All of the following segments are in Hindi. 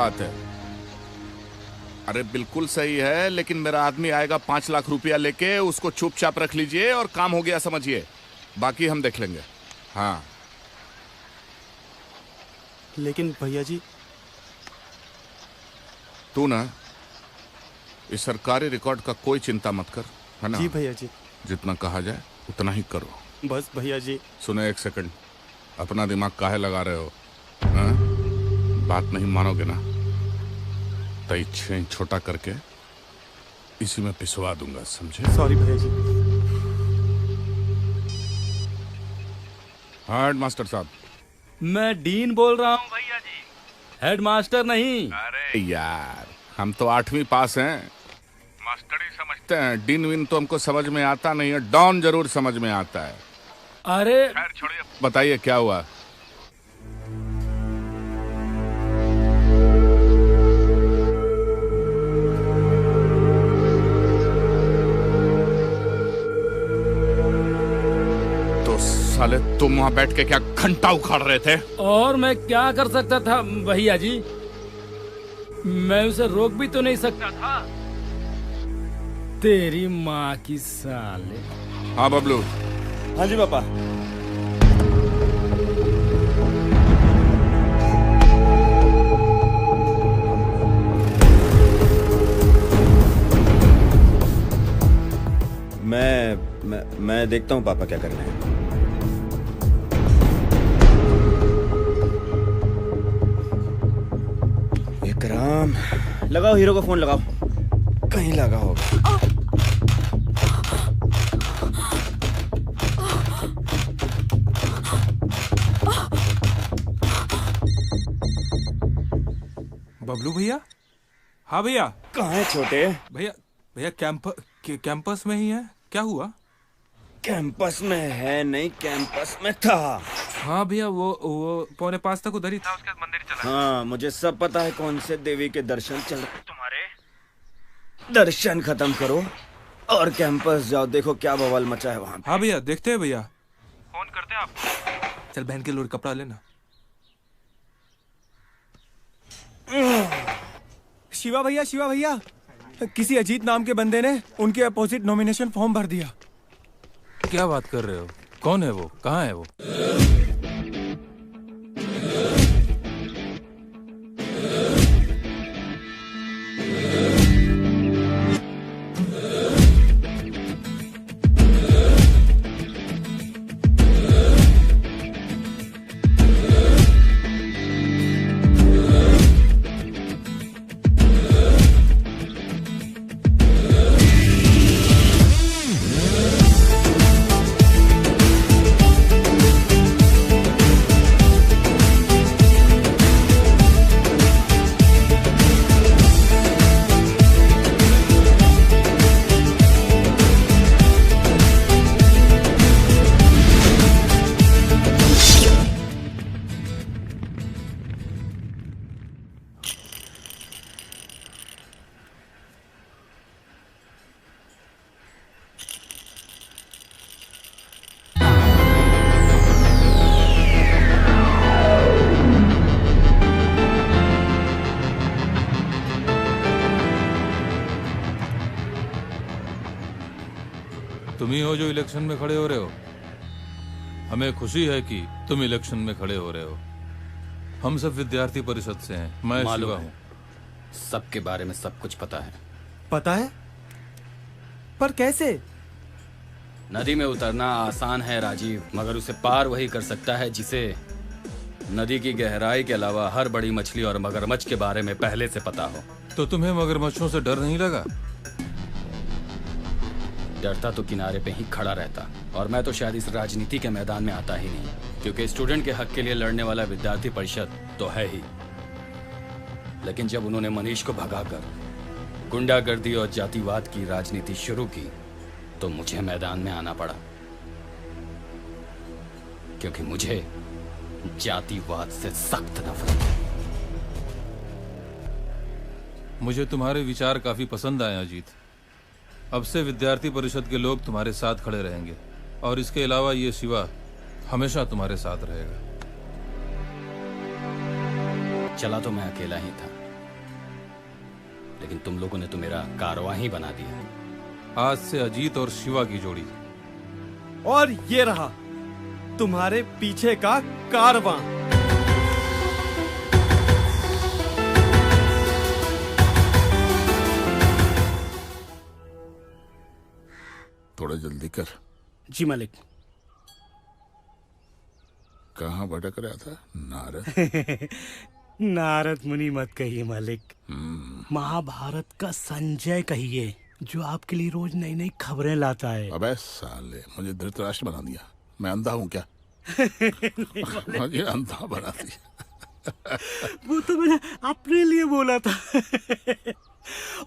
बात है? अरे बिल्कुल सही है, लेकिन मेरा आदमी आएगा 5 लाख रुपया लेके, उसको चुपचाप रख लीजिए और काम हो गया समझिए, बाकी हम देख लेंगे। हाँ। लेकिन भैया जी। तू ना इस सरकारी रिकॉर्ड का कोई चिंता मत कर, है ना? जी भैया जी। जितना कहा जाए उतना ही करो। बस भैया जी। सुनो एक सेकंड, अपना दिमाग काहे लगा रहे हो? हाँ? बात नहीं मानोगे ना तो इच्छे छोटा करके इसी में पिसवा दूंगा, समझे? सॉरी भैया जी। हाँ हेडमास्टर साहब। मैं डीन बोल रहा हूँ भैया जी, हेडमास्टर नहीं। अरे यार, हम तो 8वीं पास हैं, मास्टर ही समझते हैं। डीन विन तो हमको समझ में आता नहीं है, डॉन जरूर समझ में आता है। अरे खैर छोड़िए, बताइए क्या हुआ? तो साले तुम वहां बैठ के क्या घंटा उखाड़ रहे थे? और मैं क्या कर सकता था भैया जी, मैं उसे रोक भी तो नहीं सकता था। तेरी माँ की साले। हाँ बबलू। हाँ जी पापा। मैं देखता हूँ पापा क्या कर रहे हैं। विक्रम, लगाओ हीरो को फोन लगाओ, कहीं लगा होगा। बबलू भैया? हाँ भैया। कहाँ है छोटे? भैया भैया कैंपस में ही है। क्या हुआ? कैंपस में है नहीं, कैंपस में था। हाँ भैया, वो 4:45 तक उधर ही था, उसके बाद मंदिर चला। हाँ मुझे सब पता है कौन से देवी के दर्शन चल रहे तुम्हारे। दर्शन खत्म करो और कैंपस जाओ, देखो क्या बवाल मचा है वहाँ। हाँ भैया, देखते हैं भैया, फोन करते हैं आपको। चल बहन के लोड कपड़ा लेना। शिवा भैया, किसी अजीत नाम के बंदे ने उनके अपोजिट नॉमिनेशन फॉर्म भर दिया। क्या बात कर रहे हो? कौन है वो? कहाँ है वो? तुम ही हो जो इलेक्शन में खड़े हो रहे हो। हमें खुशी है कि तुम इलेक्शन में खड़े हो रहे हो। हम सब विद्यार्थी परिषद से हैं। मैं शिवा हूँ। सबके बारे में सब कुछ पता है। पता है? पर कैसे? नदी में उतरना आसान है राजीव, मगर उसे पार वही कर सकता है जिसे नदी की गहराई के अलावा हर बड़ी मछली और मगरमच्छ के बारे में पहले से पता हो। तो तुम्हें मगरमच्छों से डर नहीं लगा? डरता तो किनारे पे ही खड़ा रहता, और मैं तो शायद इस राजनीति के मैदान में आता ही नहीं, क्योंकि स्टूडेंट के हक के लिए लड़ने वाला विद्यार्थी परिषद तो है ही। लेकिन जब उन्होंने मनीष को भगाकर गुंडागर्दी और जातिवाद की राजनीति शुरू की तो मुझे मैदान में आना पड़ा, क्योंकि मुझे जातिवाद से सख्त नफरत है। मुझे तुम्हारे विचार काफी पसंद आए अजीत। अब से विद्यार्थी परिषद के लोग तुम्हारे साथ खड़े रहेंगे, और इसके अलावा ये शिवा हमेशा तुम्हारे साथ रहेगा। चला तो मैं अकेला ही था, लेकिन तुम लोगों ने तो मेरा कारवां ही बना दिया। आज से अजीत और शिवा की जोड़ी। और ये रहा तुम्हारे पीछे का कारवां। थोड़ा जल्दी कर। जी मालिक। कहाँ भटक रहा था नारद? नारद मुनि मत कहिए मालिक, महाभारत का संजय कहिए, जो आपके लिए रोज नई नई खबरें लाता है। अबे साले, मुझे धृतराष्ट्र बना दिया। मैं अंधा हूँ क्या? मुझे अंधा बना दिया। वो तो मैंने अपने लिए बोला था।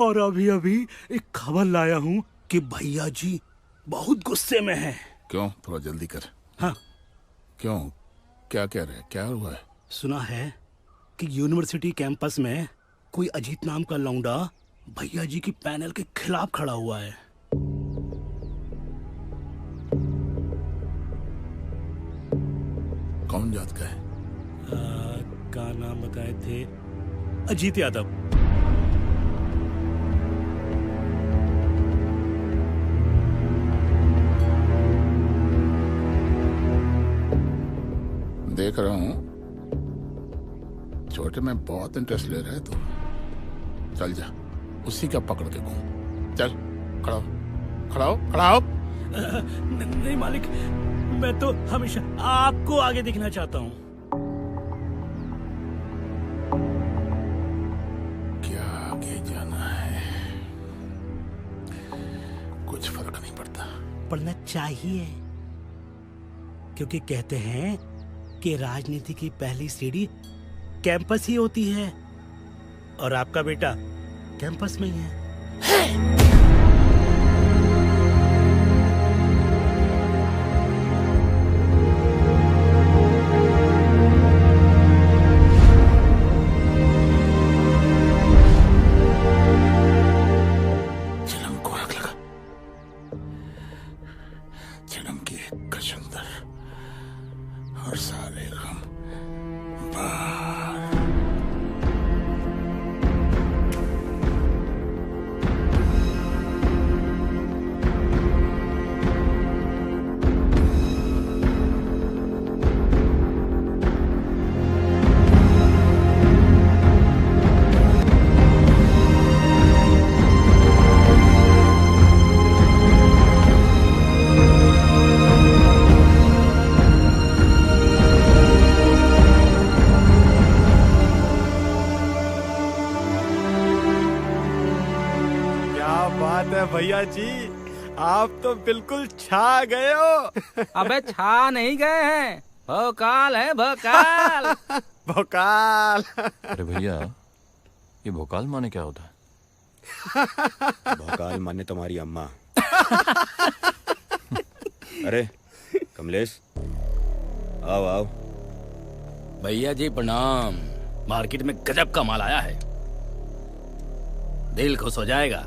और अभी अभी एक खबर लाया हूँ कि भैया जी बहुत गुस्से में हैं। क्यों? थोड़ा जल्दी कर। हाँ। क्यों? क्या कह रहे? क्या हुआ है? सुना है कि यूनिवर्सिटी कैंपस में कोई अजीत नाम का लौंडा भैया जी की पैनल के खिलाफ खड़ा हुआ है। कौन जात का है? का नाम बताए थे, अजीत यादव। देख रहा हूँ छोटे में बहुत इंटरेस्ट ले रहा है तू। चल जा, उसी का पकड़ के घूम। चल, खड़ा हो, खड़ा हो, खड़ा हो। नहीं मालिक, मैं तो हमेशा आपको आगे दिखना चाहता हूँ। क्या आगे जाना है? कुछ फर्क नहीं पड़ता। पढ़ना चाहिए, क्योंकि कहते हैं कि राजनीति की पहली सीढ़ी कैंपस ही होती है, और आपका बेटा कैंपस में ही है। चिलम को आग लगा। चिलम की एक कशंदर और सारे गम बाहर। बात है भैया जी, आप तो बिल्कुल छा गए हो। अबे छा नहीं गए हैं, भोकाल है भोकाल। भोकाल। अरे भैया, ये भोकाल माने क्या होता है? भोकाल माने तुम्हारी अम्मा। अरे कमलेश, आओ आओ। भैया जी प्रणाम। मार्केट में गजब का माल आया है, दिल खुश हो जाएगा।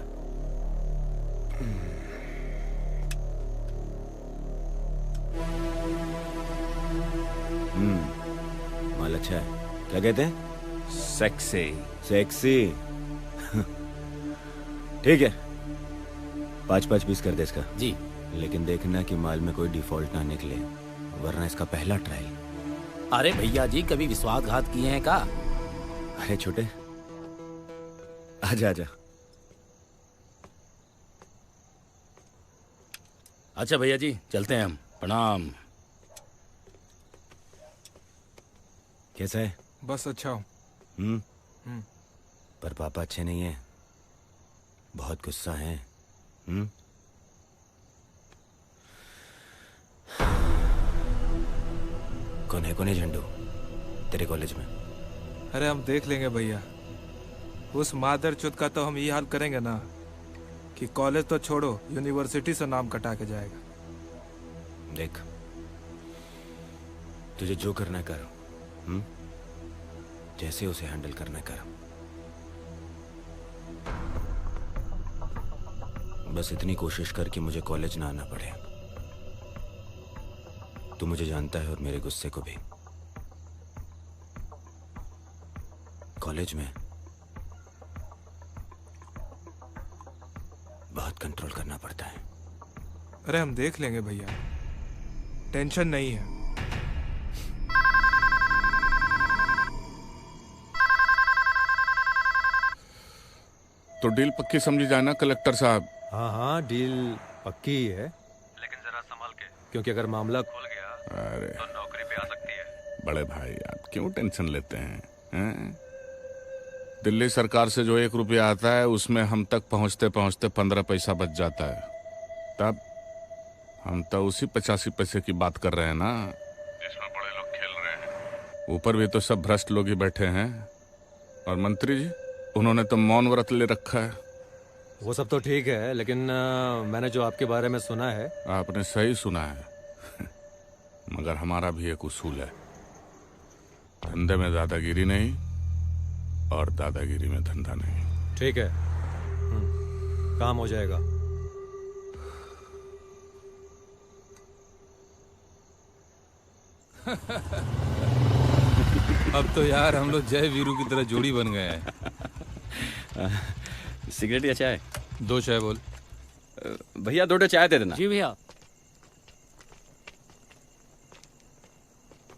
माल अच्छा है। क्या कहते हैं? सेक्सी। सेक्सी। ठीक है, 5-5 पीस कर दे इसका। जी। लेकिन देखना कि माल में कोई डिफॉल्ट ना निकले, वरना इसका पहला ट्रायल। अरे भैया जी, कभी विश्वासघात किए हैं का? अरे छोटे, आजा आजा। अच्छा भैया जी, चलते हैं हम। प्रणाम। कैसा है? बस अच्छा हूँ। पर पापा अच्छे नहीं है, बहुत गुस्सा है। कौन है झंडू तेरे कॉलेज में? अरे हम देख लेंगे भैया, उस मादरचोद का तो हम ये हाल करेंगे ना कि कॉलेज तो छोड़ो, यूनिवर्सिटी से नाम कटा के जाएगा। देख, तुझे जो करना कर, जैसे उसे हैंडल करना कर। बस इतनी कोशिश कर कि मुझे कॉलेज ना आना पड़े। तू मुझे जानता है और मेरे गुस्से को भी। कॉलेज में बहुत कंट्रोल करना पड़ता है। अरे हम देख लेंगे भैया, टेंशन नहीं है। तो डील पक्की समझी जाए ना कलेक्टर साहब। हाँ हाँ, डील पक्की ही है, लेकिन जरा संभाल के, क्योंकि अगर मामला खुल गया अरे तो नौकरी पे आ सकती है। बड़े भाई आप क्यों टेंशन लेते हैं? दिल्ली सरकार से जो 1 रुपया आता है उसमें हम तक पहुंचते पहुंचते 15 पैसा बच जाता है। तब हम तो उसी 85 पैसे की बात कर रहे हैं ना, जिसमें बड़े लोग खेल रहे हैं। ऊपर भी तो सब भ्रष्ट लोग ही बैठे हैं। और मंत्री जी, उन्होंने तो मौन व्रत ले रखा है। वो सब तो ठीक है, लेकिन मैंने जो आपके बारे में सुना है। आपने सही सुना है। मगर हमारा भी एक उसूल है, धंधे में दादागिरी नहीं और दादागिरी में धंधा नहीं। ठीक है, काम हो जाएगा। अब तो यार हम लोग जय वीरू की तरह जोड़ी बन गए हैं। सिगरेट या चाय? 2 चाय बोल। भैया 2 चाय दे देना। जी भैया।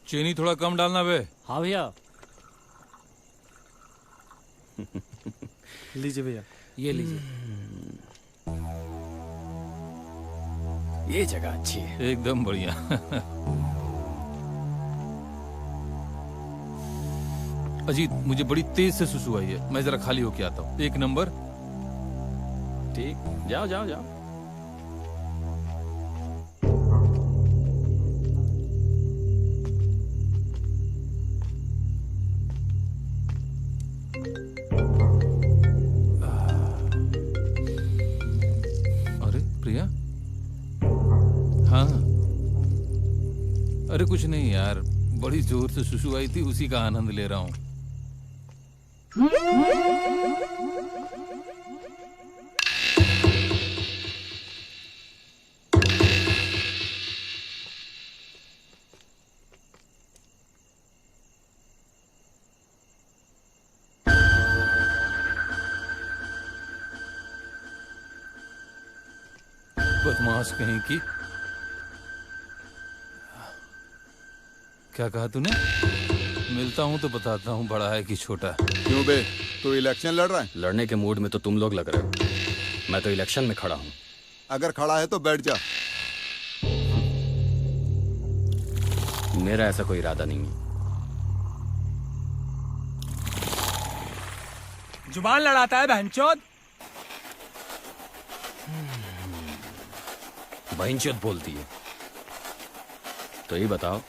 चीनी थोड़ा कम डालना बे। हाँ भैया। लीजिए भैया। ये लीजिए। ये जगह अच्छी है। एकदम बढ़िया। अजीत, मुझे बड़ी तेज से सुसु आई है, मैं जरा खाली होके आता हूँ। 1 नंबर। ठीक, जाओ जाओ जाओ। अरे प्रिया। हाँ, अरे कुछ नहीं यार, बड़ी जोर से सुसु आई थी, उसी का आनंद ले रहा हूँ। बदमाश कहीं की। क्या कहा तूने? मिलता हूं तो बताता हूं बड़ा है कि छोटा। क्यों बे, तू इलेक्शन लड़ रहा है? लड़ने के मूड में तो तुम लोग लग रहे हो। मैं तो इलेक्शन में खड़ा हूं। अगर खड़ा है तो बैठ जा। मेरा ऐसा कोई इरादा नहीं है। जुबान लड़ाता है बहनचोद। बहनचोद बोलती है। तो ये बताओ,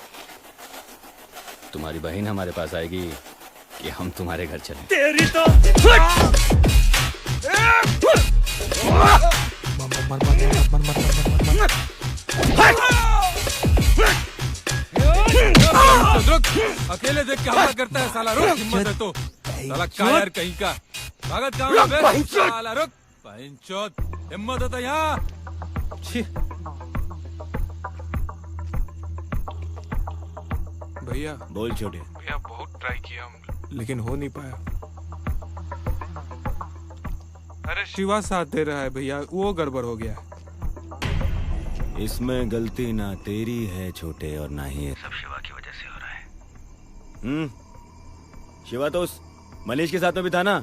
तुम्हारी बहन हमारे पास आएगी कि हम तुम्हारे घर चलें? तेरी तो अकेले देख के हमला करता है साला। रुक, हिम्मत है तो। साला कायर कहीं का। कागज कहाँ है बे? साला रुक। बहनचोद, हिम्मत है तो यहाँ। भैया। बोल छोटे। भैया बहुत ट्राई किया हम, लेकिन हो नहीं पाया। अरे शिवा साथ दे रहा है भैया, वो गड़बड़ हो गया। इसमें गलती ना तेरी है छोटे, और ना ही सब शिवा की वजह से हो रहा है। शिवा तो उस मनीष के साथ में भी था ना?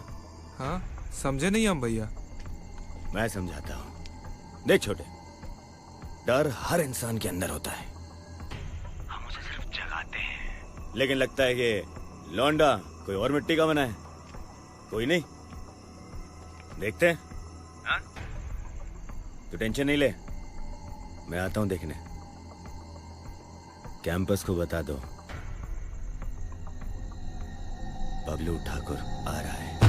हाँ, समझे नहीं हम भैया। मैं समझाता हूँ। देख छोटे, डर हर इंसान के अंदर होता है, हम उसे सिर्फ जगाते हैं। लेकिन लगता है कि लौंडा कोई और मिट्टी का बना है। कोई नहीं, देखते हैं। हाँ? तो टेंशन नहीं ले, मैं आता हूं देखने। कैंपस को बता दो बबलू ठाकुर आ रहा है।